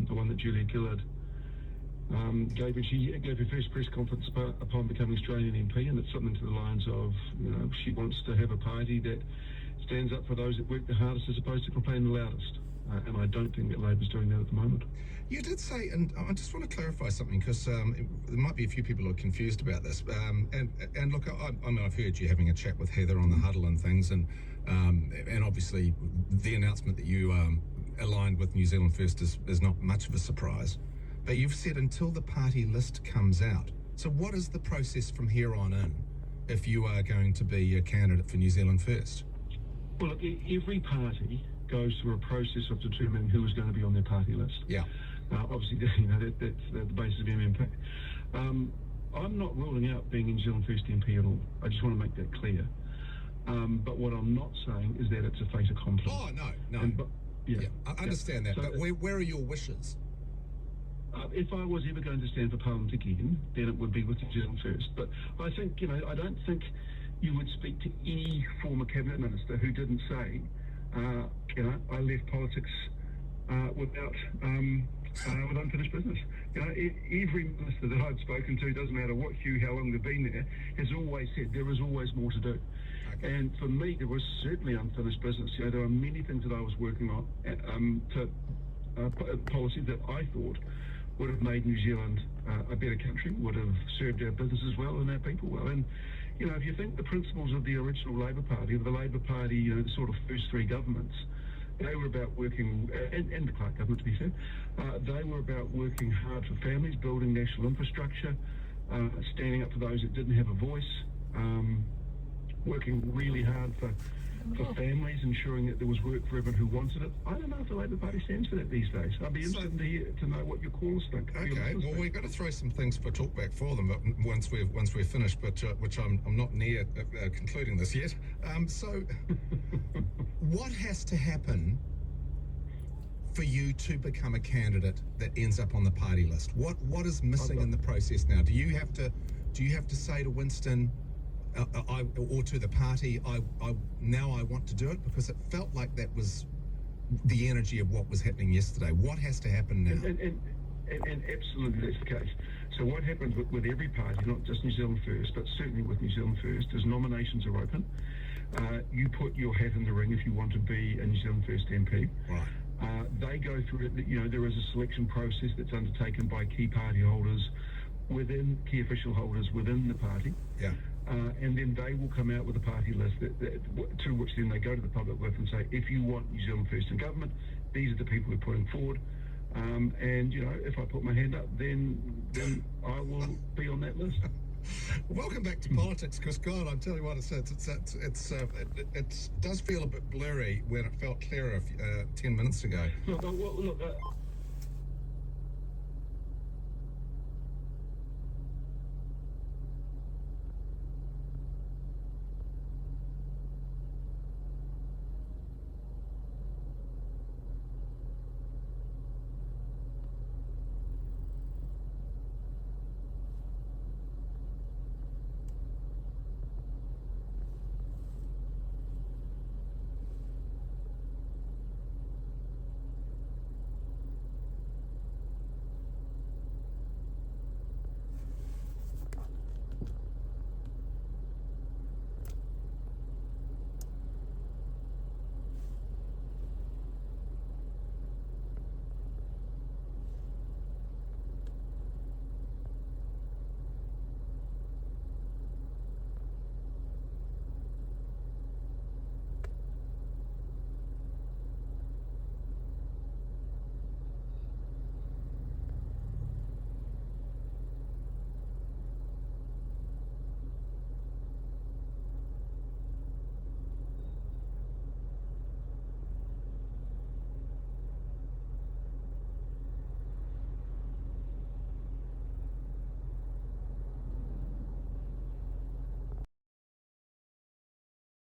the one that Julia Gillard she gave her first press conference upon becoming Australian MP, and it's something to the lines of, she wants to have a party that stands up for those that work the hardest as opposed to complain the loudest. And I don't think that Labor's doing that at the moment. You did say, and I just want to clarify something, because there might be a few people who are confused about this. And look, I've heard you having a chat with Heather on the huddle and things, and obviously the announcement that you aligned with New Zealand First is not much of a surprise. But you've said until the party list comes out. So what is the process from here on in if you are going to be a candidate for New Zealand First? Well, look, every party goes through a process of determining who is going to be on their party list. Yeah. Obviously, that's the basis of MMP. I'm not ruling out being a New Zealand First MP at all. I just want to make that clear. But what I'm not saying is that it's a fait accompli. Oh, no. Yeah, I understand that. So, but where are your wishes? If I was ever going to stand for Parliament again, then it would be with New Zealand First. But I think, I don't think you would speak to any former cabinet minister who didn't say, I left politics without with unfinished business. Every minister that I've spoken to, doesn't matter what hue, how long they've been there, has always said there is always more to do. Okay. And for me, there was certainly unfinished business. There are many things that I was working on to policy that I thought would have made New Zealand a better country, would have served our businesses well and our people well. And if you think the principles of the original Labor Party, the Labor Party, the sort of first three governments, they were about working, and the Clark government to be fair, they were about working hard for families, building national infrastructure, standing up for those that didn't have a voice, working really hard for families, ensuring that there was work for everyone who wanted it. I don't know if the Labor Party stands for that these days. I'd be interested to know what your callers think. Okay, well, we've got to throw some things for talkback for them, but once we're finished, but which I'm not near concluding this yet. So, what has to happen for you to become a candidate that ends up on the party list? What is missing in the process now? Do you have to say to Winston, or to the party, I want to do it? Because it felt like that was the energy of what was happening yesterday. What has to happen now? And absolutely that's the case. So what happens with every party, not just New Zealand First, but certainly with New Zealand First, is nominations are open. You put your hat in the ring if you want to be a New Zealand First MP. Right. They go through it. There is a selection process that's undertaken by key party holders, key official holders within the party. Yeah. And then they will come out with a party list to which then they go to the public with and say, if you want New Zealand First in government, these are the people we're putting forward. And if I put my hand up, then I will be on that list. Welcome back to politics, because God, I'm telling you what, it does feel a bit blurry when it felt clearer 10 minutes ago. Look,